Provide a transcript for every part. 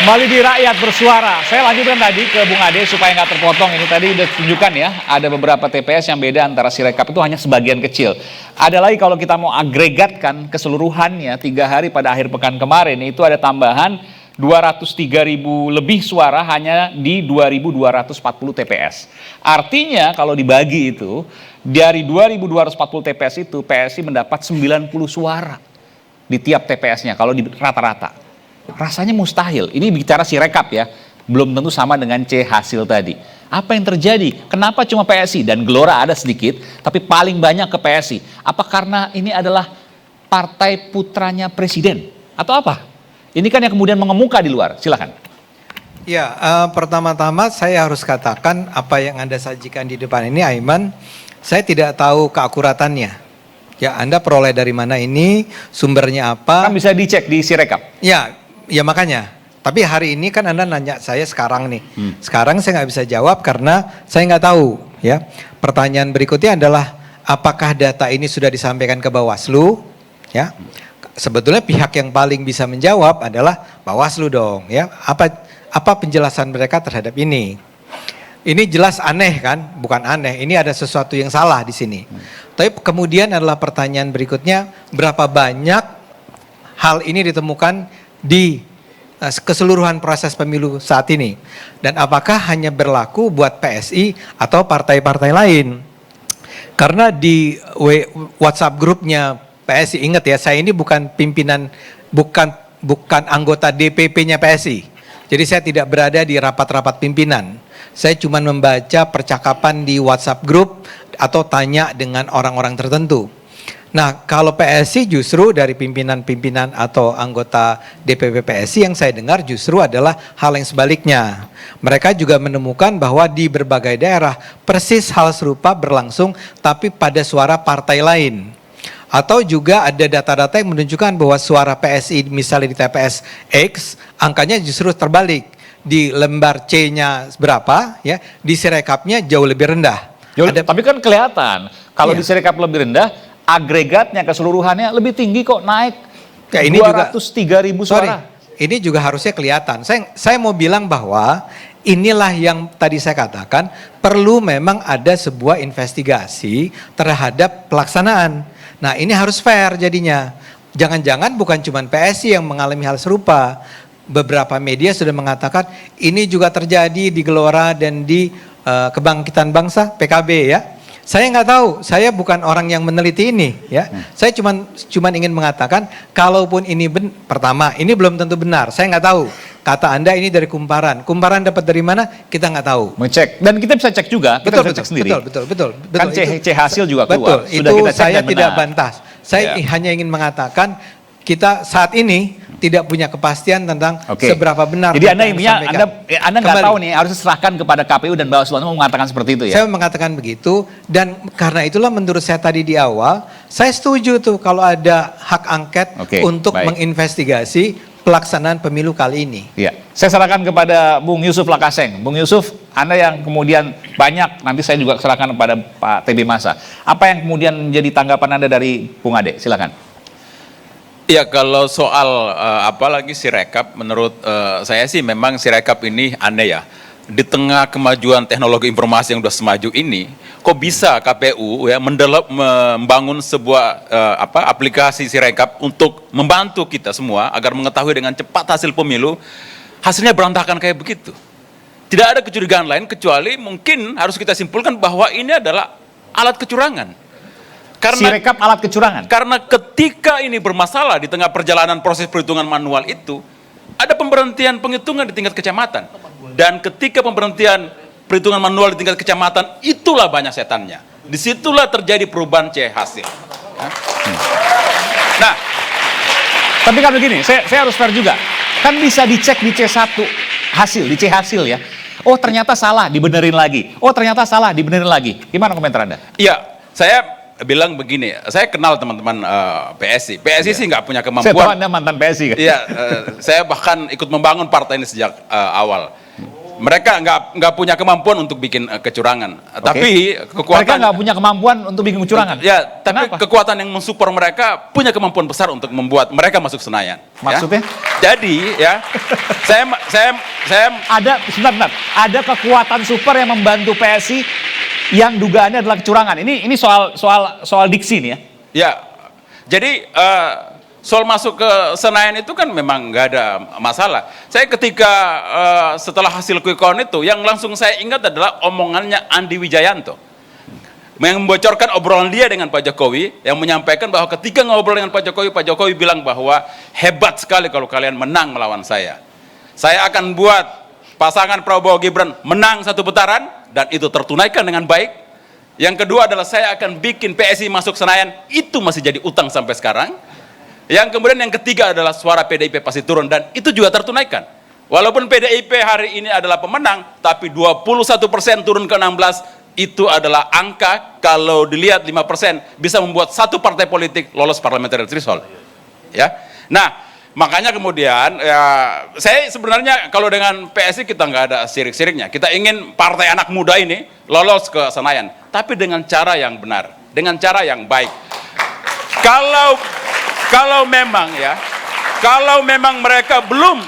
Kembali di Rakyat Bersuara. Saya lanjutkan tadi ke Bung Ade supaya nggak terpotong. Ini tadi udah tunjukkan ya, ada beberapa TPS yang beda antara Sirekap itu hanya sebagian kecil. Ada lagi kalau kita mau agregatkan keseluruhannya 3 hari pada akhir pekan kemarin, itu ada tambahan 203.000 lebih suara hanya di 2.240 TPS. Artinya kalau dibagi itu, dari 2.240 TPS itu PSI mendapat 90 suara di tiap TPS-nya kalau di rata-rata. Rasanya mustahil. Ini bicara Sirekap ya, belum tentu sama dengan C hasil tadi. Apa yang terjadi? Kenapa cuma PSI dan Gelora ada sedikit, tapi paling banyak ke PSI? Apa karena ini adalah partai putranya presiden? Atau apa? Ini kan yang kemudian mengemuka di luar. Silakan. Ya, pertama-tama saya harus katakan apa yang Anda sajikan di depan ini, Aiman, saya tidak tahu keakuratannya. Ya, Anda peroleh dari mana ini, sumbernya apa? Kan bisa dicek di Sirekap. Ya makanya. Tapi hari ini kan Anda nanya saya sekarang nih. Sekarang saya nggak bisa jawab karena saya nggak tahu. Ya. Pertanyaan berikutnya adalah apakah data ini sudah disampaikan ke Bawaslu? Ya. Sebetulnya pihak yang paling bisa menjawab adalah Bawaslu dong. Ya. Apa penjelasan mereka terhadap ini? Ini jelas aneh kan? Bukan aneh. Ini ada sesuatu yang salah di sini. Tapi kemudian adalah pertanyaan berikutnya, berapa banyak hal ini ditemukan di keseluruhan proses pemilu saat ini, dan apakah hanya berlaku buat PSI atau partai-partai lain? Karena di WhatsApp grupnya PSI, ingat ya, saya ini bukan pimpinan, bukan anggota DPP-nya PSI, jadi saya tidak berada di rapat-rapat pimpinan. Saya cuma membaca percakapan di WhatsApp grup atau tanya dengan orang-orang tertentu. Nah, kalau PSI justru dari pimpinan-pimpinan atau anggota DPP PSI yang saya dengar justru adalah hal yang sebaliknya. Mereka juga menemukan bahwa di berbagai daerah persis hal serupa berlangsung tapi pada suara partai lain. Atau juga ada data-data yang menunjukkan bahwa suara PSI misalnya di TPS X angkanya justru terbalik. Di lembar C-nya berapa ya, di Sirekapnya jauh lebih rendah. Tapi kan kelihatan kalau di Sirekap lebih rendah, agregatnya keseluruhannya lebih tinggi kok, naik ya, ini 203.000 suara. Ini juga harusnya kelihatan. Saya mau bilang bahwa inilah yang tadi saya katakan, perlu memang ada sebuah investigasi terhadap pelaksanaan. Nah, ini harus fair jadinya. Jangan-jangan bukan cuma PSI yang mengalami hal serupa. Beberapa media sudah mengatakan ini juga terjadi di Gelora dan di Kebangkitan Bangsa PKB ya. Saya nggak tahu, saya bukan orang yang meneliti ini ya. Saya cuman ingin mengatakan kalaupun ini pertama ini belum tentu benar. Saya nggak tahu. Kata Anda ini dari kumparan. Kumparan dapat dari mana? Kita nggak tahu. Mengecek dan kita bisa cek juga. Kita bisa cek sendiri. Betul. Kan C hasil juga keluar. Betul. Sudah itu kita cek saya tidak bantah. Saya hanya ingin mengatakan kita saat ini tidak punya kepastian tentang seberapa benar. Jadi Anda nggak tahu nih, harus serahkan kepada KPU dan Bawaslu. Anda mau mengatakan seperti itu ya? Saya mengatakan begitu, dan karena itulah menurut saya tadi di awal, saya setuju tuh kalau ada hak angket untuk menginvestigasi pelaksanaan pemilu kali ini. Iya. Saya serahkan kepada Bung Yusuf Lakaseng. Bung Yusuf, Anda yang kemudian banyak, nanti saya juga serahkan kepada Pak TB Masa. Apa yang kemudian menjadi tanggapan Anda dari Bung Ade? Silakan. Ya, kalau soal apalagi Sirekap, menurut saya sih memang Sirekap ini aneh ya. Di tengah kemajuan teknologi informasi yang sudah semaju ini, kok bisa KPU ya membangun sebuah aplikasi Sirekap untuk membantu kita semua agar mengetahui dengan cepat hasil pemilu, hasilnya berantakan kayak begitu. Tidak ada kecurigaan lain kecuali mungkin harus kita simpulkan bahwa ini adalah alat kecurangan. Sirekap alat kecurangan. Karena ketika ini bermasalah di tengah perjalanan proses perhitungan manual itu, ada pemberhentian penghitungan di tingkat kecamatan. Dan ketika pemberhentian perhitungan manual di tingkat kecamatan, itulah banyak setannya. Disitulah terjadi perubahan C hasil. Nah, tapi kan begini, saya harus fair juga. Kan bisa dicek di C1 hasil, di C hasil ya. Oh ternyata salah, dibenerin lagi. Oh ternyata salah, dibenerin lagi. Gimana komentar Anda? Iya, saya bilang begini, saya kenal teman-teman PSI. PSI sih nggak punya kemampuan. Saya tahu Anda mantan PSI kan? Iya, saya bahkan ikut membangun partai ini sejak awal. Mereka nggak punya kemampuan untuk bikin kecurangan. Tapi kekuatan Mereka nggak punya kemampuan untuk bikin kecurangan. Ya, tapi Kenapa? kekuatan yang mensupport mereka punya kemampuan besar untuk membuat mereka masuk Senayan. Maksudnya? Ya? Jadi ya, saya Sebentar. Ada kekuatan super yang membantu PSI yang dugaannya adalah kecurangan. Ini soal diksi nih ya. ya. Jadi soal masuk ke Senayan itu kan memang nggak ada masalah. Saya ketika setelah hasil quick count itu, yang langsung saya ingat adalah omongannya Andi Wijayanto, yang membocorkan obrolan dia dengan Pak Jokowi, yang menyampaikan bahwa ketika ngobrol dengan Pak Jokowi bilang bahwa hebat sekali kalau kalian menang melawan saya. Saya akan buat pasangan Prabowo Gibran menang satu putaran, dan itu tertunaikan dengan baik. Yang kedua adalah saya akan bikin PSI masuk Senayan, itu masih jadi utang sampai sekarang. Yang kemudian yang ketiga adalah suara PDIP pasti turun, dan itu juga tertunaikan. Walaupun PDIP hari ini adalah pemenang, tapi 21% turun ke 16, itu adalah angka kalau dilihat 5% bisa membuat satu partai politik lolos parliamentary threshold. Ya. Nah, makanya kemudian ya, saya sebenarnya kalau dengan PSI kita nggak ada sirik-siriknya. Kita ingin partai anak muda ini lolos ke Senayan, tapi dengan cara yang benar, dengan cara yang baik. Kalau memang mereka belum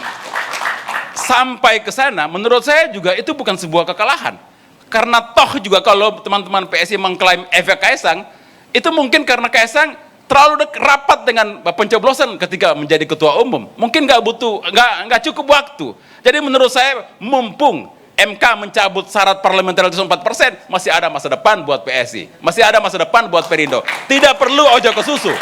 sampai ke sana, menurut saya juga itu bukan sebuah kekalahan. Karena toh juga kalau teman-teman PSI mengklaim efek Kaisang, itu mungkin karena Kaisang terlalu rapat dengan pencoblosan ketika menjadi ketua umum. Mungkin nggak cukup waktu. Jadi menurut saya mumpung MK mencabut syarat parliamentaritas 4%, masih ada masa depan buat PSI, masih ada masa depan buat Perindo. Tidak perlu ojo ke susu.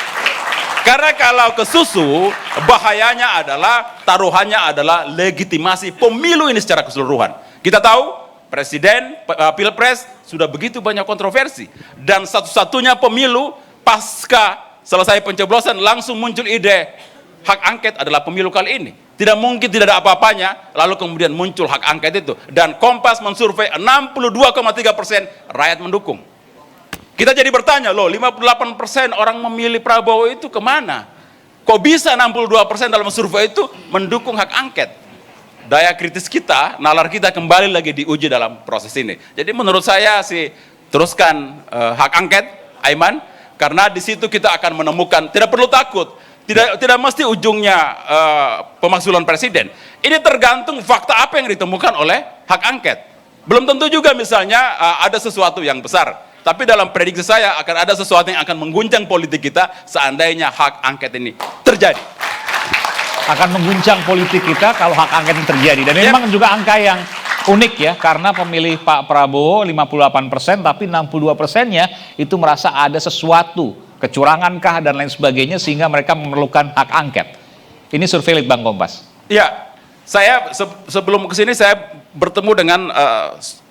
Karena kalau ke susu, bahayanya adalah, taruhannya adalah legitimasi pemilu ini secara keseluruhan. Kita tahu, Presiden, Pilpres, sudah begitu banyak kontroversi. Dan satu-satunya pemilu, pasca selesai pencoblosan, langsung muncul ide hak angket adalah pemilu kali ini. Tidak mungkin tidak ada apa-apanya, lalu kemudian muncul hak angket itu. Dan Kompas mensurvei 62,3% rakyat mendukung. Kita jadi bertanya, loh 58% orang memilih Prabowo itu kemana? Kok bisa 62% dalam survei itu mendukung hak angket? Daya kritis kita, nalar kita kembali lagi diuji dalam proses ini. Jadi menurut saya sih, teruskan hak angket, Aiman, karena di situ kita akan menemukan, tidak perlu takut, tidak mesti ujungnya pemakzulan presiden. Ini tergantung fakta apa yang ditemukan oleh hak angket. Belum tentu juga misalnya ada sesuatu yang besar. Tapi dalam prediksi saya akan ada sesuatu yang akan mengguncang politik kita seandainya hak angket ini terjadi. Akan mengguncang politik kita kalau hak angket ini terjadi. Dan memang juga angka yang unik ya, karena pemilih Pak Prabowo 58%, tapi 62%-nya itu merasa ada sesuatu, kecurangankah dan lain sebagainya, sehingga mereka memerlukan hak angket. Ini survei Litbang Kompas. Iya, saya sebelum kesini saya bertemu dengan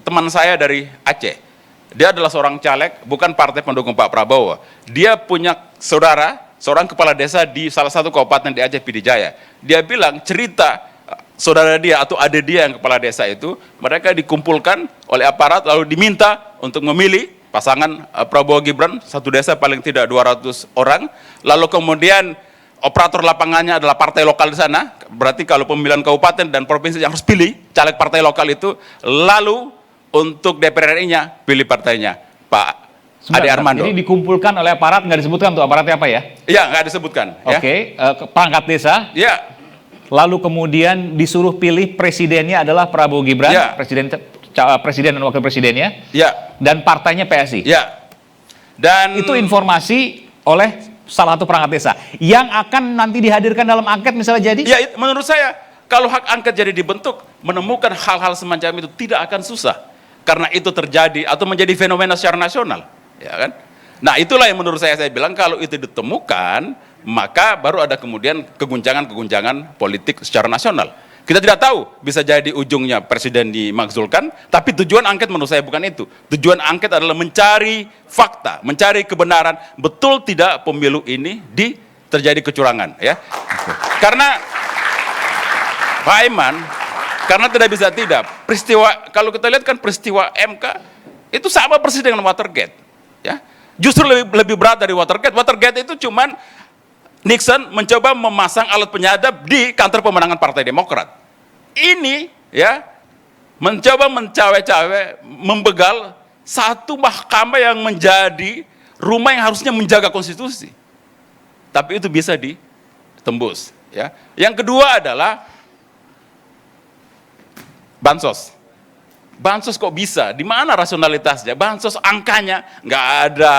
teman saya dari Aceh. Dia adalah seorang caleg, bukan partai pendukung Pak Prabowo. Dia punya saudara, seorang kepala desa di salah satu kabupaten di Aceh, Pidijaya. Dia bilang cerita saudara dia atau adik dia yang kepala desa itu, mereka dikumpulkan oleh aparat lalu diminta untuk memilih pasangan Prabowo Gibran, satu desa paling tidak 200 orang. Lalu kemudian operator lapangannya adalah partai lokal di sana. Berarti kalau pemilihan kabupaten dan provinsi yang harus pilih caleg partai lokal itu, lalu untuk DPR RI-nya, pilih partainya, Pak Ade Armando. Ini dikumpulkan oleh aparat, nggak disebutkan tuh aparatnya apa ya? Iya, nggak disebutkan. Oke, perangkat desa. Ya. Lalu kemudian disuruh pilih presidennya adalah Prabowo Gibran, ya. presiden dan wakil presidennya. Ya. Dan partainya PSI. Ya. Dan itu informasi oleh salah satu perangkat desa yang akan nanti dihadirkan dalam angket misalnya jadi. Ya, menurut saya kalau hak angket jadi dibentuk, menemukan hal-hal semacam itu tidak akan susah. Karena itu terjadi atau menjadi fenomena secara nasional, ya kan? Nah, itulah yang menurut saya bilang kalau itu ditemukan, maka baru ada kemudian keguncangan politik secara nasional. Kita tidak tahu, bisa jadi ujungnya presiden dimakzulkan, tapi tujuan angket menurut saya bukan itu. Tujuan angket adalah mencari fakta, mencari kebenaran, betul tidak pemilu ini terjadi kecurangan, ya. Karena Pak Aiman, karena tidak, peristiwa, kalau kita lihat kan peristiwa MK, itu sama persis dengan Watergate. Ya. Justru lebih berat dari Watergate. Watergate itu cuman Nixon mencoba memasang alat penyadap di kantor pemenangan Partai Demokrat. Ini ya mencoba mencawe-cawe, membegal satu mahkamah yang menjadi rumah yang harusnya menjaga konstitusi. Tapi itu bisa ditembus. Ya. Yang kedua adalah bansos. Bansos kok bisa? Di mana rasionalitasnya? Bansos angkanya nggak ada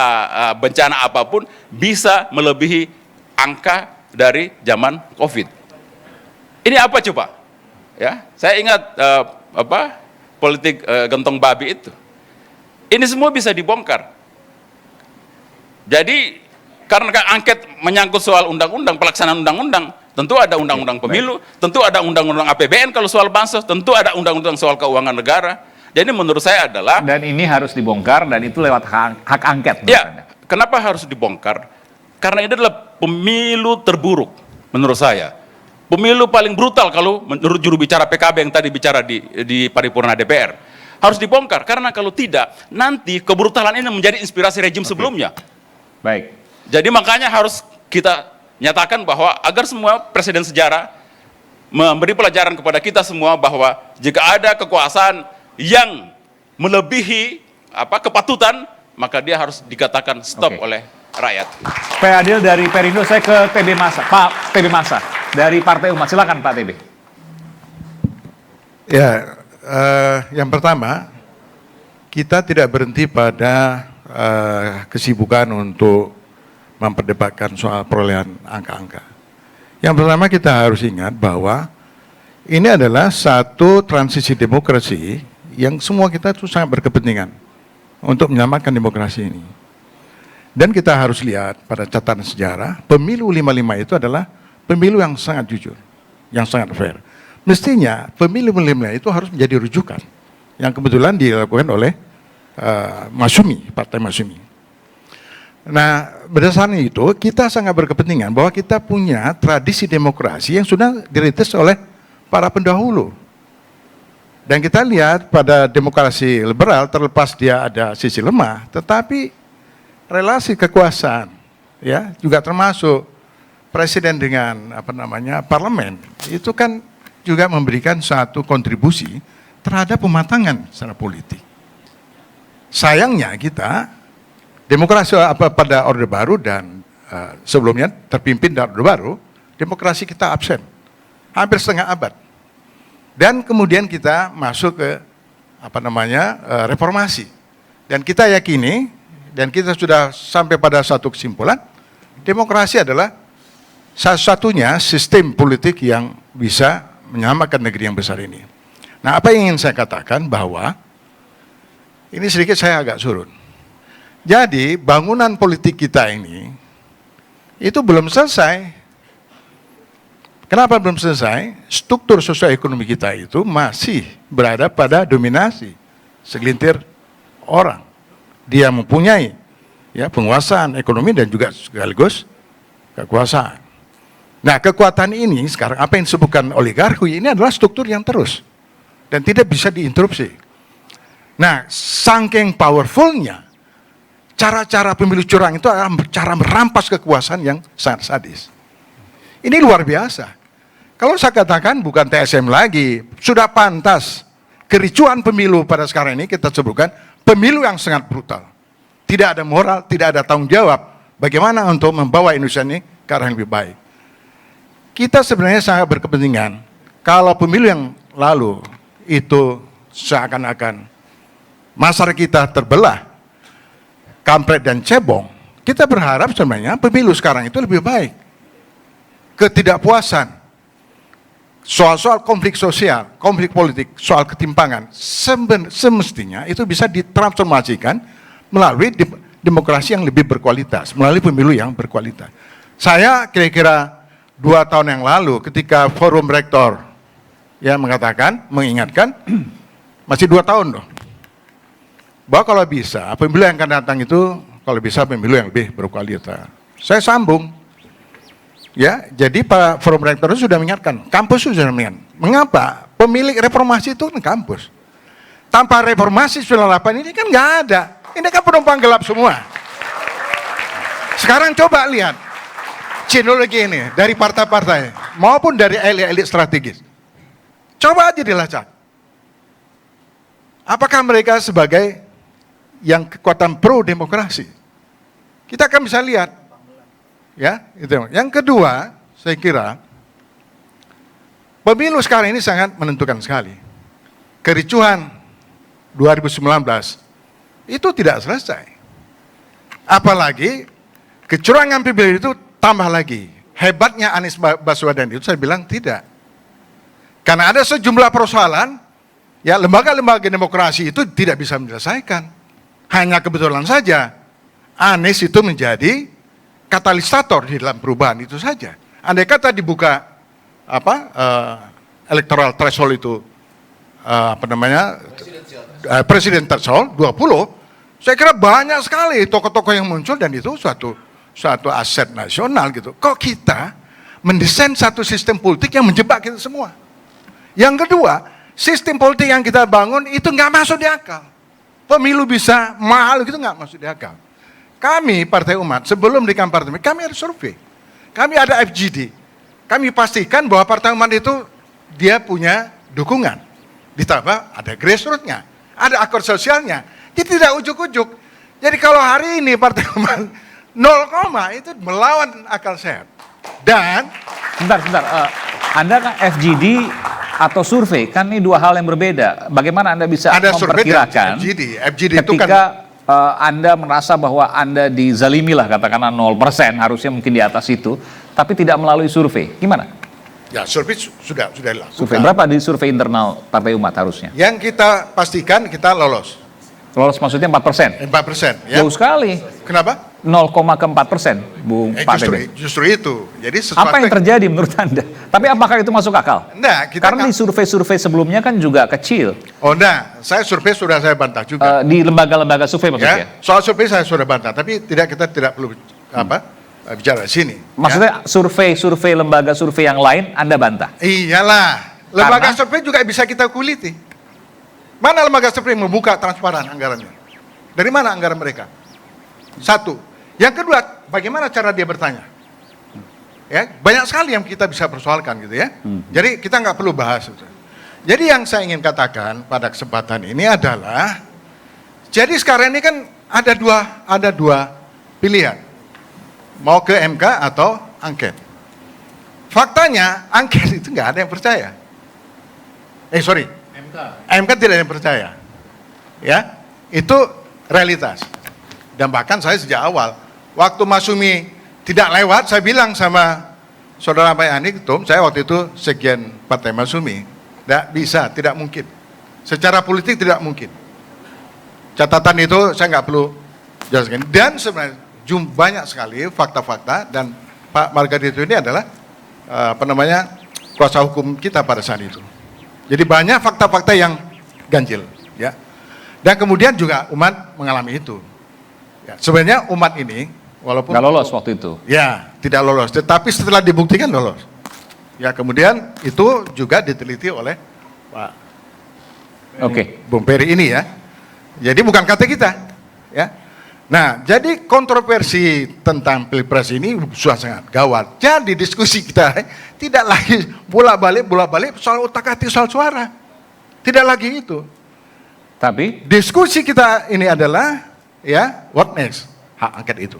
bencana apapun bisa melebihi angka dari zaman COVID. Ini apa coba? Ya, saya ingat politik gentong babi itu. Ini semua bisa dibongkar. Jadi karena angket menyangkut soal undang-undang, pelaksanaan undang-undang, tentu ada undang-undang pemilu, tentu ada undang-undang APBN kalau soal bansos, tentu ada undang-undang soal keuangan negara. Jadi menurut saya adalah Dan ini harus dibongkar dan itu lewat hak angket. ya, kenapa harus dibongkar? Karena ini adalah pemilu terburuk menurut saya. Pemilu paling brutal kalau menurut juru bicara PKB yang tadi bicara di paripurna DPR. Harus dibongkar karena kalau tidak nanti kebrutalan ini menjadi inspirasi rejim sebelumnya. Baik. Jadi makanya harus kita nyatakan bahwa agar semua presiden sejarah memberi pelajaran kepada kita semua bahwa jika ada kekuasaan yang melebihi kepatutan, maka dia harus dikatakan stop oleh rakyat. Pak Adil dari Perindo, saya ke TB Masa. Pak TB Masa dari Partai Umat, silakan Pak TB. Ya, yang pertama, kita tidak berhenti pada kesibukan untuk memperdebatkan soal perolehan angka-angka. Yang pertama kita harus ingat bahwa ini adalah satu transisi demokrasi yang semua kita itu sangat berkepentingan untuk menyelamatkan demokrasi ini. Dan kita harus lihat pada catatan sejarah, pemilu 55 itu adalah pemilu yang sangat jujur, yang sangat fair. Mestinya pemilu 55 itu harus menjadi rujukan, yang kebetulan dilakukan oleh Masyumi, Partai Masyumi. Nah, berdasarkan itu, kita sangat berkepentingan bahwa kita punya tradisi demokrasi yang sudah dirintis oleh para pendahulu. Dan kita lihat pada demokrasi liberal, terlepas dia ada sisi lemah, tetapi relasi kekuasaan, ya, juga termasuk presiden dengan parlemen, itu kan juga memberikan satu kontribusi terhadap pematangan secara politik. Sayangnya kita demokrasi pada Orde Baru dan sebelumnya terpimpin dari Orde Baru, demokrasi kita absen, hampir setengah abad. Dan kemudian kita masuk ke reformasi. Dan kita yakini, dan kita sudah sampai pada satu kesimpulan, demokrasi adalah satu-satunya sistem politik yang bisa menyelamatkan negeri yang besar ini. Nah, apa yang ingin saya katakan bahwa, ini sedikit saya agak surut. Jadi bangunan politik kita ini itu belum selesai. Kenapa belum selesai? Struktur sosial ekonomi kita itu masih berada pada dominasi segelintir orang. Dia mempunyai penguasaan ekonomi dan juga sekaligus kekuasaan. Nah, kekuatan ini sekarang apa yang disebutkan oligarki ini adalah struktur yang terus dan tidak bisa diinterupsi. Nah, saking powerfulnya cara-cara pemilu curang itu adalah cara merampas kekuasaan yang sangat sadis. Ini luar biasa. Kalau saya katakan bukan TSM lagi, sudah pantas kericuan pemilu pada sekarang ini kita sebutkan pemilu yang sangat brutal. Tidak ada moral, tidak ada tanggung jawab bagaimana untuk membawa Indonesia ini ke arah yang lebih baik. Kita sebenarnya sangat berkepentingan kalau pemilu yang lalu itu seakan-akan masyarakat kita terbelah, kampret dan cebong, kita berharap sebenarnya pemilu sekarang itu lebih baik. Ketidakpuasan, soal-soal konflik sosial, konflik politik, soal ketimpangan, semestinya itu bisa ditransformasikan melalui demokrasi yang lebih berkualitas, melalui pemilu yang berkualitas. Saya kira-kira 2 tahun yang lalu ketika forum rektor mengingatkan, masih 2 tahun loh, bahwa kalau bisa pemilu yang akan datang itu kalau bisa pemilu yang lebih berkualitas. Saya sambung, jadi Pak Forum Rektor itu sudah mengingatkan, kampus sudah mengingatkan. Mengapa? Pemilik reformasi itu kan kampus. Tanpa reformasi 98 ini kan nggak ada. Ini kan penumpang gelap semua. Sekarang coba lihat sinologi ini dari partai-partai maupun dari elit-elit strategis. Coba aja dilacak. apakah mereka sebagai yang kekuatan pro demokrasi? Kita akan bisa lihat, ya. Itu. Yang kedua, saya kira pemilu sekarang ini sangat menentukan sekali. Kericuhan 2019 itu tidak selesai. Apalagi kecurangan pemilu itu tambah lagi. Hebatnya Anies Baswedan itu saya bilang tidak. Karena ada sejumlah persoalan, ya lembaga-lembaga demokrasi itu tidak bisa menyelesaikan. Hanya kebetulan saja Anies itu menjadi katalisator di dalam perubahan itu saja. Andai kata dibuka electoral threshold itu presiden threshold 20, saya kira banyak sekali tokoh-tokoh yang muncul dan itu suatu aset nasional gitu. Kok kita mendesain satu sistem politik yang menjebak kita semua? Yang kedua, sistem politik yang kita bangun itu nggak masuk di akal. Pemilu bisa mahal gitu nggak masuk di akal. Kami Partai Umat sebelum di kampanye kami ada survei, kami ada FGD, kami pastikan bahwa Partai Umat itu dia punya dukungan, ditambah ada grassroots-nya, ada akar sosialnya, jadi tidak ujuk-ujuk. Jadi kalau hari ini Partai Umat 0, itu melawan akal sehat. Dan Sebentar, Anda kan FGD atau survei, kan ini dua hal yang berbeda. Bagaimana Anda bisa ada survei dan memperkirakan FGD itu ketika kan Anda merasa bahwa Anda dizalimi lah, katakanlah 0%, harusnya mungkin di atas itu, tapi tidak melalui survei. Gimana? ya survei sudah dilakukan. Survei berapa di survei internal Partai Umat harusnya? Yang kita pastikan kita lolos. Lolos maksudnya 4%? 4%. Ya. Jauh sekali. Kenapa? 0,4%, Bung Pak Dede. Justru itu. Jadi sesuatu Apa yang terjadi menurut Anda? Tapi apakah itu masuk akal? Enggak, Karena di survei-survei sebelumnya kan juga kecil. Oh enggak, saya survei sudah saya bantah juga. Di lembaga-lembaga survei maksudnya? Ya, soal survei saya sudah bantah, tapi kita tidak perlu bicara di sini. Maksudnya survei lembaga survei yang lain Anda bantah? Iyalah, lembaga Karena? survei juga bisa kita kuliti. Mana lembaga survei membuka transparan anggarannya? Dari mana anggaran mereka? Satu. Yang kedua, bagaimana cara dia bertanya? Ya, banyak sekali yang kita bisa persoalkan gitu ya. Jadi kita nggak perlu bahas itu. Jadi yang saya ingin katakan pada kesempatan ini adalah, jadi sekarang ini kan ada dua pilihan, mau ke MK atau angket. Faktanya angket itu nggak ada yang percaya. MK tidak ada yang percaya. Ya, itu realitas. Dan bahkan saya sejak awal, waktu Masyumi tidak lewat, saya bilang sama saudara Pak Yani Ketum, saya waktu itu sekjen Partai Masyumi, tidak bisa, tidak mungkin. Secara politik tidak mungkin. Catatan itu saya nggak perlu jelaskan. Dan sebenarnya banyak sekali fakta-fakta, dan Pak Margarito ini adalah kuasa hukum kita pada saat itu. Jadi banyak fakta-fakta yang ganjil, ya. Dan kemudian juga umat mengalami itu. Ya, sebenarnya umat ini walaupun Nggak lolos waktu itu? ya tidak lolos, tetapi setelah dibuktikan lolos. Ya kemudian itu juga diteliti oleh Pak Bung Peri ini ya. Jadi bukan kata kita, ya. Nah, jadi kontroversi tentang Pilpres ini sudah sangat gawat. Jadi diskusi kita tidak lagi bolak-balik soal utak-atik soal suara. Tidak lagi itu. Tapi Diskusi kita ini adalah ya, what next? Hak angket itu.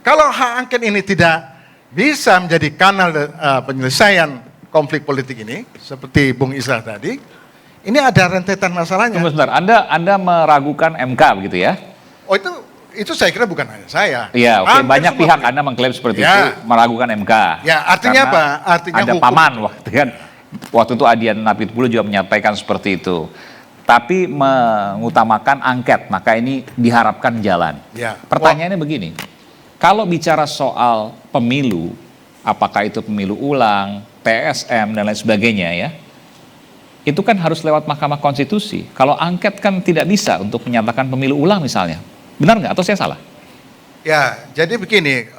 Kalau hak angket ini tidak bisa menjadi kanal penyelesaian konflik politik ini, seperti Bung Islah tadi, ini ada rentetan masalahnya. tunggu sebentar, Anda meragukan MK begitu ya? Oh itu saya kira bukan hanya saya. Iya, oke. Hampir Banyak semua pihak pihak. Anda mengklaim seperti Ya. itu, meragukan MK. Ya, artinya Karena apa? Artinya ada hukum paman itu. waktu itu Adian Napitupulu juga menyampaikan seperti itu. Tapi mengutamakan angket, maka ini diharapkan jalan. Ya. Pertanyaannya begini, kalau bicara soal pemilu, apakah itu pemilu ulang, PSM dan lain sebagainya ya, itu kan harus lewat Mahkamah Konstitusi. Kalau angket kan tidak bisa untuk menyatakan pemilu ulang misalnya. Benar nggak? Atau saya salah? Ya, jadi begini,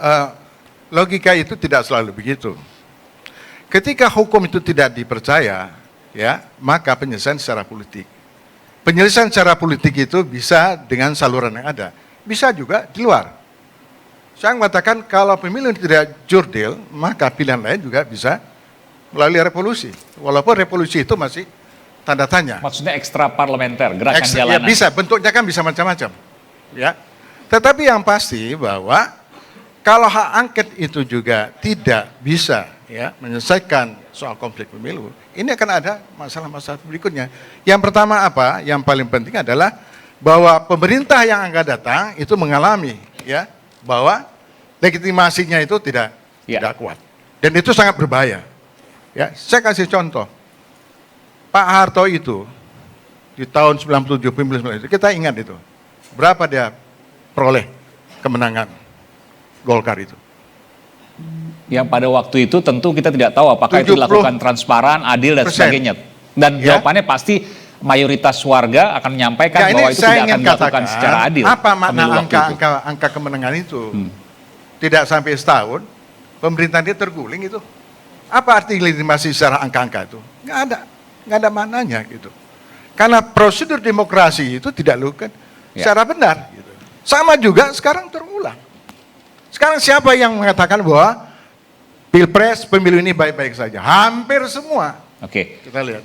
logika itu tidak selalu begitu. Ketika hukum itu tidak dipercaya, ya, maka penyelesaian secara politik. Penyelesaian secara politik itu bisa dengan saluran yang ada, bisa juga di luar. Saya mengatakan kalau pemilu tidak jurdil, maka pilihan lain juga bisa melalui revolusi. Walaupun revolusi itu masih tanda tanya. Maksudnya ekstra parlementer, gerakan Ya jalanan. bisa, bentuknya kan bisa macam-macam. Ya. Tetapi yang pasti bahwa kalau hak angket itu juga tidak bisa ya menyelesaikan soal konflik pemilu, ini akan ada masalah-masalah berikutnya. Yang pertama apa? Yang paling penting adalah bahwa pemerintah yang akan datang itu mengalami ya bahwa legitimasinya itu tidak kuat. Dan itu sangat berbahaya. Ya, saya kasih contoh. Pak Harto itu di tahun 97 pemilu 99 itu kita ingat itu. Berapa dia peroleh kemenangan Golkar itu? Yang pada waktu itu tentu kita tidak tahu apakah itu 70%. dilakukan transparan, adil dan sebagainya. Dan Ya. jawabannya pasti mayoritas warga akan menyampaikan Ya, bahwa itu saya tidak akan ingin dilakukan katakan, secara adil. apa makna pemilu waktu itu. angka kemenangan itu? Tidak sampai setahun, pemerintahan dia terguling itu. Apa arti legitimasi secara angka-angka itu? Nggak ada maknanya gitu. Karena prosedur demokrasi itu tidak dilakukan secara benar. Gitu. Sama juga sekarang terulang. Sekarang siapa yang mengatakan bahwa pilpres pemilu ini baik-baik saja? Hampir semua. Oke. Kita lihat.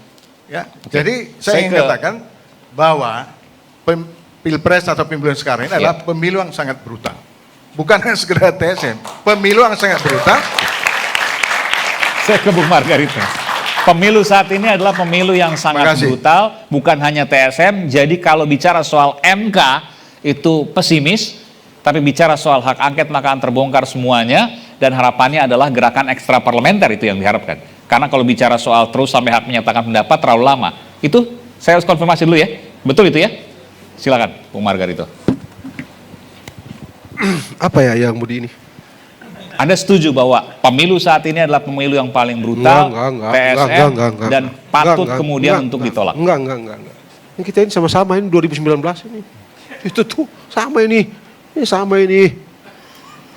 Ya. Jadi saya ingin katakan bahwa pilpres atau pemilu sekarang ini adalah pemilu yang sangat brutal. Bukan hanya sekedar TSM, pemilu yang sangat brutal. Saya ke Bung Margarito. Pemilu saat ini adalah pemilu yang sangat Makasih. brutal, bukan hanya TSM. Jadi kalau bicara soal MK itu pesimis, tapi bicara soal hak angket maka akan terbongkar semuanya. Dan harapannya adalah gerakan ekstra parlementer itu yang diharapkan. Karena kalau bicara soal terus sampai hak menyatakan pendapat terlalu lama. Itu saya harus konfirmasi dulu ya. Betul itu ya? Silakan Bung Margarito. Apa ya yang mau di ini? Anda setuju bahwa pemilu saat ini adalah pemilu yang paling brutal, TSM, dan patut kemudian untuk ditolak? Enggak. Ini kita ini sama-sama ini 2019 ini. Itu tuh sama ini. Ini sama ini.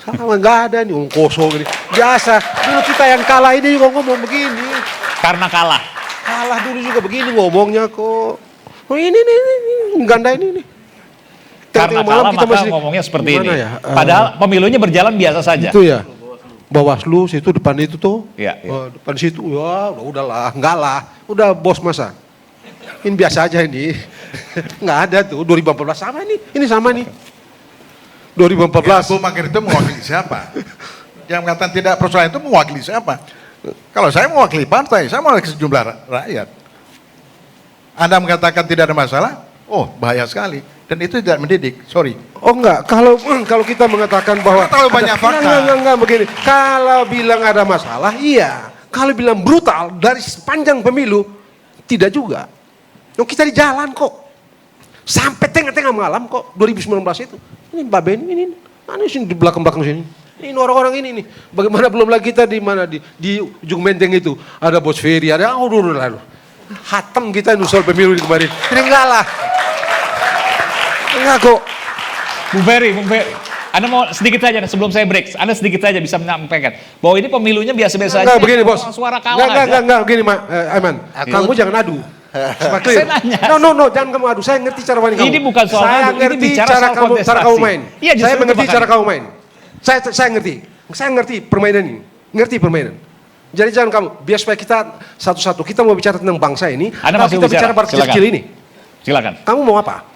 Sama nggak ada nih, kosong ini. Biasa, dulu kita yang kalah ini juga ngomong begini. Karena kalah. Kalah dulu juga begini ngomongnya kok. Oh ini ganda ini nih. Karena kalah maka ngomongnya seperti ini. Ya? Padahal pemilunya berjalan biasa saja. Itu ya. Bawaslu situ depan itu tuh. Iya. Depan situ ya udahlah, enggak lah. Udah bos masa. Ini biasa aja ini. Enggak ada tuh 2014 sama ini. Ini sama nih. 2014. Bu Makir itu mewakili siapa? Yang mengatakan tidak persoalan itu mewakili siapa? Kalau saya mewakili partai, saya mewakili sejumlah rakyat. Anda mengatakan tidak ada masalah? Oh, bahaya sekali. Dan itu tidak mendidik, sorry. Oh enggak, kalau kita mengatakan bahwa terlalu banyak fakta. Enggak begini. Kalau bilang ada masalah, iya. Kalau bilang brutal dari sepanjang pemilu, tidak juga. Kita di jalan kok. Sampai tengah-tengah malam kok 2019 itu. Ini Mbak Beni ini sini di belakang-belakang sini. Ini orang-orang ini nih. Bagaimana belum lagi kita di mana di ujung Menteng itu ada Bos Ferry, ada lalu. Hatam kita nusul pemilu di kemarin. Ini enggak lah. Enggak kok. Bung Ferry, Anda mau sedikit saja sebelum saya break, Anda sedikit saja bisa menyampaikan bahwa ini pemilunya biasa-biasa aja. Enggak begini bos. Suara kalah enggak begini Aiman. Kamu jangan adu. Saya nanya. No, jangan kamu adu. Saya ngerti cara main kamu. Ini bukan soal saya adu, ini ngerti bicara cara soal kamu main. Iya, justru saya mengerti itu cara kamu main. Saya ngerti. Saya ngerti permainan ini. Ngerti permainan. Jadi jangan kamu, biar supaya kita satu-satu, kita mau bicara tentang bangsa ini, Anda masih kita bicara bar kecil ini. Silakan. Kamu mau apa?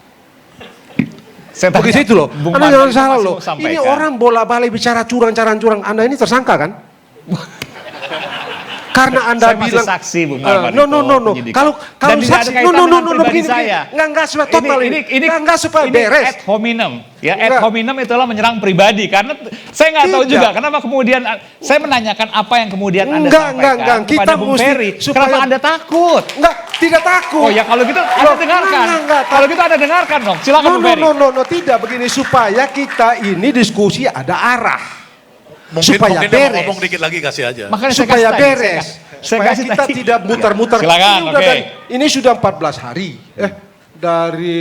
Saya Begitu itu loh. Bung Anda jangan Margarito salah masih loh. mau sampaikan. Ini orang bola-balik bicara curang. Anda ini tersangka kan? Karena Anda Saya masih bilang saksi, Bung Margarito. no. Kalau Dan tidak ada saksi, kaitan dengan pribadi begini. saya. Enggak supaya total ini. Enggak supaya ini beres. ad hominem. Ya, ad Enggak. hominem itulah menyerang pribadi. Karena saya nggak tahu Tidak. juga kenapa kemudian saya menanyakan apa yang kemudian Anda Enggak. sampaikan Kita kepada Bung mesti Ferry. supaya- Kenapa Anda takut? Enggak, tidak takut. Oh ya kalau gitu Anda Loh, dengarkan. enggak. Kalau gitu Anda dengarkan dong. Silakan Bung Ferry. No, tidak begini supaya kita ini diskusi ada arah. Supaya mungkin beres. ngomong dikit lagi kasih aja. Makanya saya Supaya kasih tadi, beres. saya Supaya kasih kita tadi. tidak muter-muter. Silakan, Ini udah oke. ini sudah 14 hari. Dari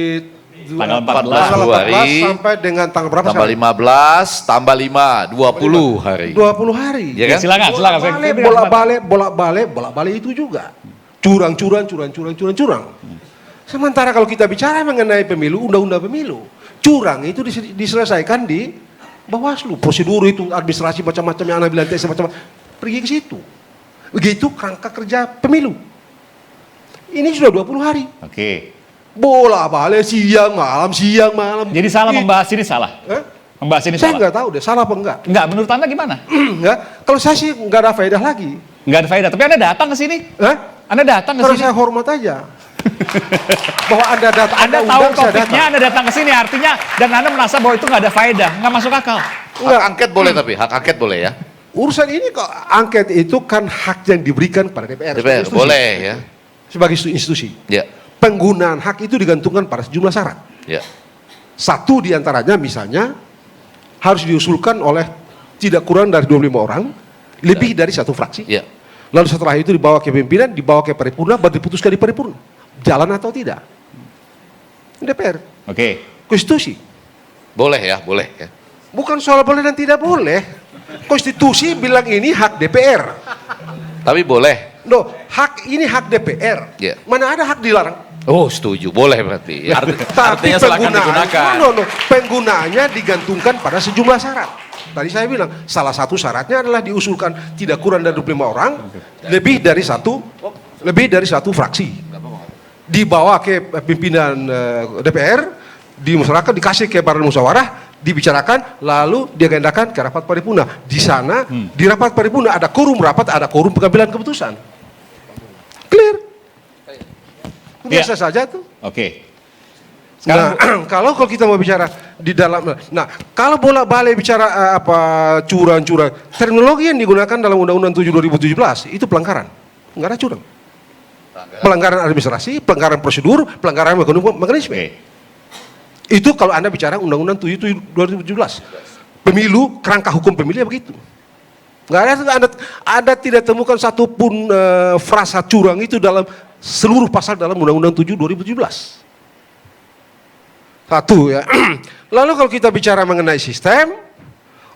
Tanggal 14 tanggal 14 hari. sampai dengan tanggal berapa Tambah sekarang? 15, tambah 5, 20 hari. 20 hari. Ya kan? Silakan. Bolak-balik itu juga. Curang. Sementara kalau kita bicara mengenai pemilu, undang-undang pemilu, curang itu diselesaikan di Bawaslu. Prosedur itu, administrasi macam-macam yang Anda bilang tes macam-macam, pergi ke situ. Begitu kerangka kerja pemilu. Ini sudah 20 hari. Oke. Bola balik siang malam. Jadi salah membahas ini salah. Hah? Membahas ini Saya salah. nggak tahu deh, salah apa enggak. Enggak, menurut Anda gimana? Ya, kalau saya sih nggak ada faedah lagi. Enggak ada faedah, tapi Anda datang ke sini. Hah? Anda datang ke Kalau sini. saya hormat aja. Bahwa Anda datang, Anda tahu undang, saya topiknya, datang. Anda datang ke sini, artinya dan Anda merasa bahwa itu nggak ada faedah, nggak masuk akal. Hak angket boleh tapi, hak angket boleh ya. Urusan ini kok angket itu kan hak yang diberikan pada DPR. DPR sebagai institusi. boleh ya. Sebagai institusi. Ya, Penggunaan hak itu digantungkan pada sejumlah syarat. ya. Satu diantaranya misalnya harus diusulkan oleh tidak kurang dari 25 orang, lebih dari satu fraksi. Ya. Lalu setelah itu dibawa ke pimpinan, dibawa ke paripurna, baru diputuskan di paripurna. Jalan atau tidak? DPR, Oke. konstitusi. Boleh ya, boleh ya. Bukan soal boleh dan tidak boleh. Konstitusi bilang ini hak DPR. Tapi boleh. Loh, hak ini hak DPR. Ya. Mana ada hak dilarang? Oh, setuju. Boleh berarti. Ya. Artinya silakan digunakan. Penggunaannya digantungkan pada sejumlah syarat. Tadi saya bilang, salah satu syaratnya adalah diusulkan tidak kurang dari 25 orang, lebih dari satu fraksi. Dibawa ke pimpinan DPR, dimusyawarahkan, dikasih ke badan musyawarah, dibicarakan, lalu diagendakan ke rapat paripurna. Di sana, di rapat paripurna ada quorum rapat, ada quorum pengambilan keputusan. Clear. Biasa saja tuh. Oke. Sekarang Nah, kalau kita mau bicara di dalam, nah kalau bolak-balik bicara curang-curang, terminologi yang digunakan dalam Undang-Undang 7 2017 itu pelanggaran, nggak ada curang. Pelanggaran administrasi, pelanggaran prosedur, pelanggaran mekanisme. Oke. Itu kalau Anda bicara Undang-Undang 7 2017. Pemilu, kerangka hukum pemilu ya begitu. Nggak ada, Anda tidak temukan satupun frasa curang itu dalam seluruh pasal dalam Undang-Undang 7 2017. Satu ya. Lalu kalau kita bicara mengenai sistem,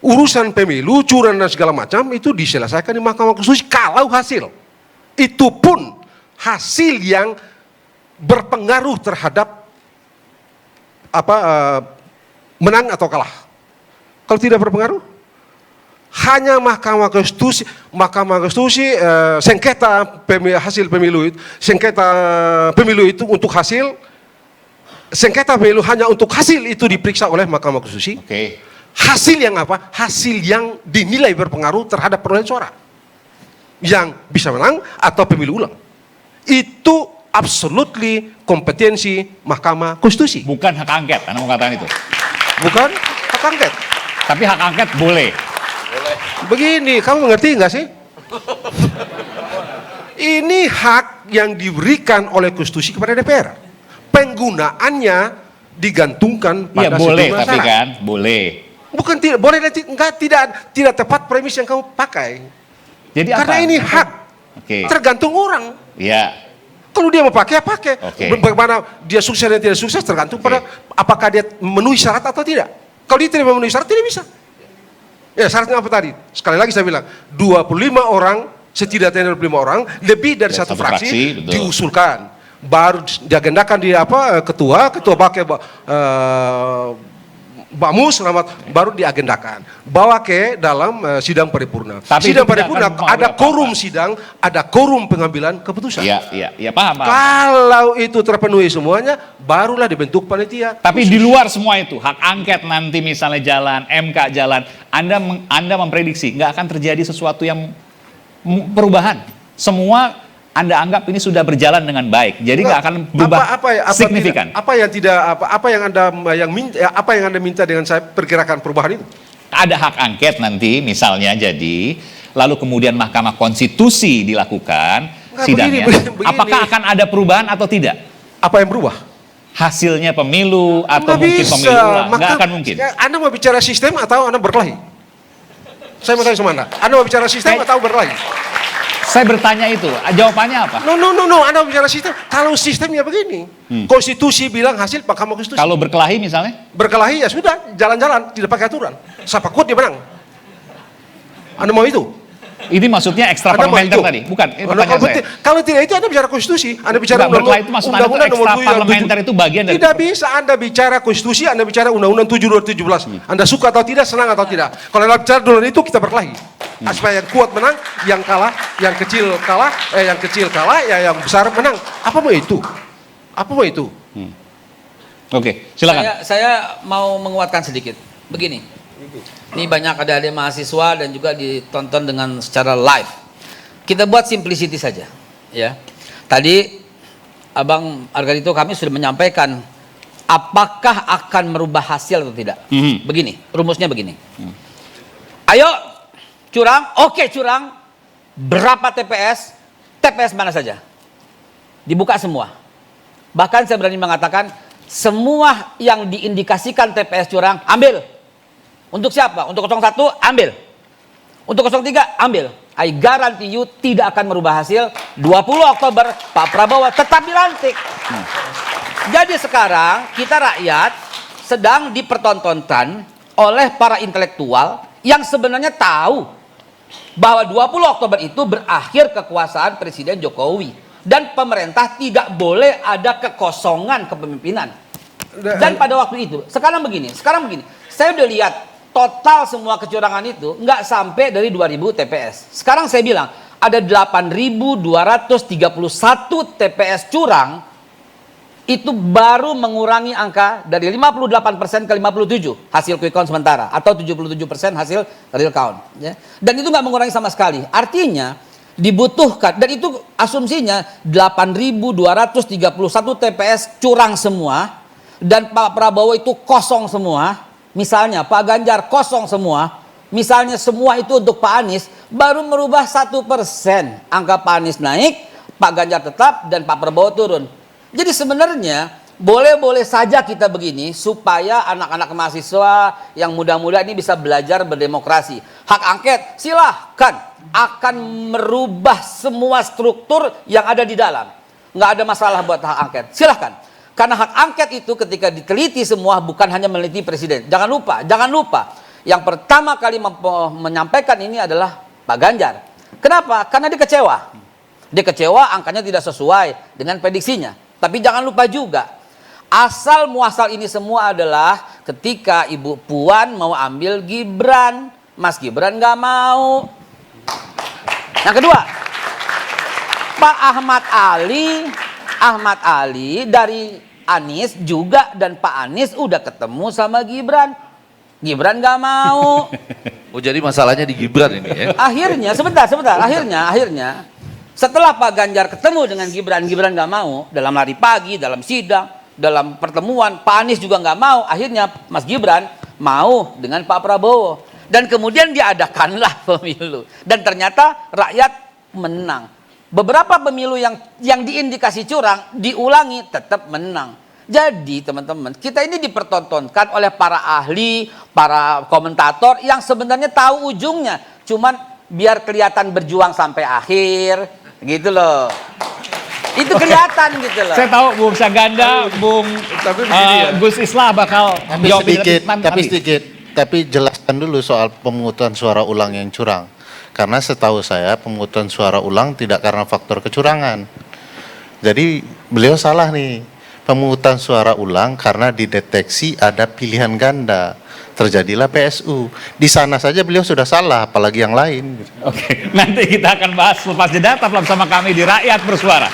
urusan pemilu, curang dan segala macam itu diselesaikan di Mahkamah Konstitusi kalau hasil. Itu pun hasil yang berpengaruh terhadap menang atau kalah. Kalau tidak berpengaruh, hanya Mahkamah Konstitusi sengketa hasil pemilu itu, sengketa pemilu itu untuk hasil, sengketa pemilu hanya untuk hasil itu diperiksa oleh Mahkamah Konstitusi. Oke. Hasil yang apa? Hasil yang dinilai berpengaruh terhadap perolehan suara, yang bisa menang atau pemilu ulang. Itu absolutely kompetensi Mahkamah Konstitusi. Bukan hak angket, Anda mau katakan itu. Bukan hak angket. Tapi hak angket boleh. Begini, kamu mengerti nggak sih? Ini hak yang diberikan oleh konstitusi kepada DPR. Penggunaannya digantungkan Iya pada boleh, sejumlah tapi syarat. kan boleh. Bukan tidak boleh dan tidak tepat premis yang kamu pakai. Jadi Karena apa? ini hak. Oke. Tergantung orang. Iya. Kalau dia mau pakai, pakai. Oke. Bagaimana dia sukses dan tidak sukses tergantung pada apakah dia memenuhi syarat atau tidak. Kalau dia tidak memenuhi syarat, tidak bisa. Ya syaratnya apa tadi? Sekali lagi saya bilang, 25 orang, setidaknya 25 orang, lebih dari satu fraksi, betul. diusulkan. Baru diagendakan di ketua pakai Bamus, baru diagendakan. Bawa ke dalam sidang paripurna. Tapi Sidang itu tidak paripurna akan mempengaruhi ada apa-apa. quorum sidang, ada quorum pengambilan keputusan. Iya, paham. Kalau itu terpenuhi semuanya, barulah dibentuk panitia. Tapi di luar semua itu, hak angket nanti misalnya jalan, MK jalan, Anda memprediksi nggak akan terjadi sesuatu yang perubahan. Semua Anda anggap ini sudah berjalan dengan baik, jadi nggak akan berubah signifikan. Apa yang Anda minta dengan saya perkirakan perubahan itu? Ada hak angket nanti misalnya jadi, lalu kemudian Mahkamah Konstitusi dilakukan Nggak, sidangnya. begini. Apakah akan ada perubahan atau tidak? Apa yang berubah? Hasilnya pemilu atau Nggak mungkin bisa. pemilu ulang? Nggak Maka, akan mungkin. Anda mau bicara sistem atau Anda berkelahi? Saya mau tanya sama Anda. Anda mau bicara sistem atau berkelahi? Saya bertanya itu, jawabannya apa? No. Anda mau bicara sistem. Kalau sistemnya begini, konstitusi bilang hasil Mahkamah Konstitusi. Kalau berkelahi misalnya? Berkelahi ya sudah, jalan-jalan, tidak pakai aturan. Siapa kuat dia menang. Anda mau itu? Ini maksudnya ekstra Anda mau parlementer itu? tadi, bukan? Ini pertanyaan saya. Kalau tidak itu Anda bicara konstitusi, Anda bicara Enggak, berkelahi itu maksud Anda itu Undang-Undang nomor ekstra 7 parlementer itu bagian dari Tidak bisa Anda bicara konstitusi, Anda bicara Undang-Undang 7 2017. Anda suka atau tidak, senang atau tidak. Kalau Anda bicara dulu itu kita berkelahi. Supaya yang kuat menang, yang kalah, yang kecil kalah, ya yang besar menang. Apa mau itu? Apa mau itu? Oke, silakan. Saya mau menguatkan sedikit. Begini, ini banyak adik-adik mahasiswa dan juga ditonton dengan secara live. Kita buat simplicity saja, ya. Tadi Abang Argadito kami sudah menyampaikan apakah akan merubah hasil atau tidak. Begini, rumusnya begini. Ayo curang, oke curang. Berapa TPS? TPS mana saja? Dibuka semua. Bahkan saya berani mengatakan semua yang diindikasikan TPS curang, ambil. Untuk siapa? Untuk 01, ambil. Untuk 03, ambil. I guarantee you tidak akan merubah hasil. 20 Oktober, Pak Prabowo tetap dilantik. Jadi sekarang kita rakyat sedang dipertontonkan oleh para intelektual yang sebenarnya tahu bahwa 20 Oktober itu berakhir kekuasaan Presiden Jokowi. Dan pemerintah tidak boleh ada kekosongan kepemimpinan. Dan pada waktu itu, sekarang begini, saya udah lihat total semua kecurangan itu nggak sampai dari 2000 TPS. Sekarang saya bilang ada 8.231 TPS curang, itu baru mengurangi angka dari 58% ke 57 hasil quick count sementara, atau 77% hasil real count. Ya. Dan itu nggak mengurangi sama sekali. Artinya dibutuhkan, dan itu asumsinya 8.231 TPS curang semua, dan Pak Prabowo itu kosong semua, misalnya Pak Ganjar kosong semua, misalnya semua itu untuk Pak Anies, baru merubah 1%. Angka Pak Anies naik, Pak Ganjar tetap, dan Pak Prabowo turun. Jadi sebenarnya boleh-boleh saja kita begini supaya anak-anak mahasiswa yang muda-muda ini bisa belajar berdemokrasi. Hak angket silahkan, akan merubah semua struktur yang ada di dalam. Nggak ada masalah buat hak angket, silahkan. Karena hak angket itu ketika diteliti semua bukan hanya meneliti presiden. Jangan lupa. Yang pertama kali menyampaikan ini adalah Pak Ganjar. Kenapa? Karena dia kecewa. Dia kecewa angkanya tidak sesuai dengan prediksinya. Tapi jangan lupa juga, asal muasal ini semua adalah ketika Ibu Puan mau ambil Gibran. Mas Gibran nggak mau. Yang kedua, Pak Ahmad Ali dari Anies juga, dan Pak Anies udah ketemu sama Gibran. Gibran nggak mau. Oh, jadi masalahnya di Gibran ini ya. Akhirnya, sebentar. Akhirnya, setelah Pak Ganjar ketemu dengan Gibran nggak mau. Dalam lari pagi, dalam sidang, dalam pertemuan, Pak Anies juga nggak mau. Akhirnya Mas Gibran mau dengan Pak Prabowo. Dan kemudian diadakanlah pemilu. Dan ternyata rakyat menang. Beberapa pemilu yang diindikasi curang, diulangi tetap menang. Jadi teman-teman, kita ini dipertontonkan oleh para ahli, para komentator yang sebenarnya tahu ujungnya. Cuman biar kelihatan berjuang sampai akhir, gitu loh. Itu kelihatan gitu loh. Saya tahu Bung Saganda, Bung Gus Islah bakal jawab sedikit. Tapi jelaskan dulu soal pemungutan suara ulang yang curang. Karena setahu saya pemungutan suara ulang tidak karena faktor kecurangan. Jadi beliau salah nih. Pemungutan suara ulang karena dideteksi ada pilihan ganda. Terjadilah PSU. Di sana saja beliau sudah salah, apalagi yang lain. Oke, nanti kita akan bahas lepas jeda, tetaplah bersama kami di Rakyat Bersuara.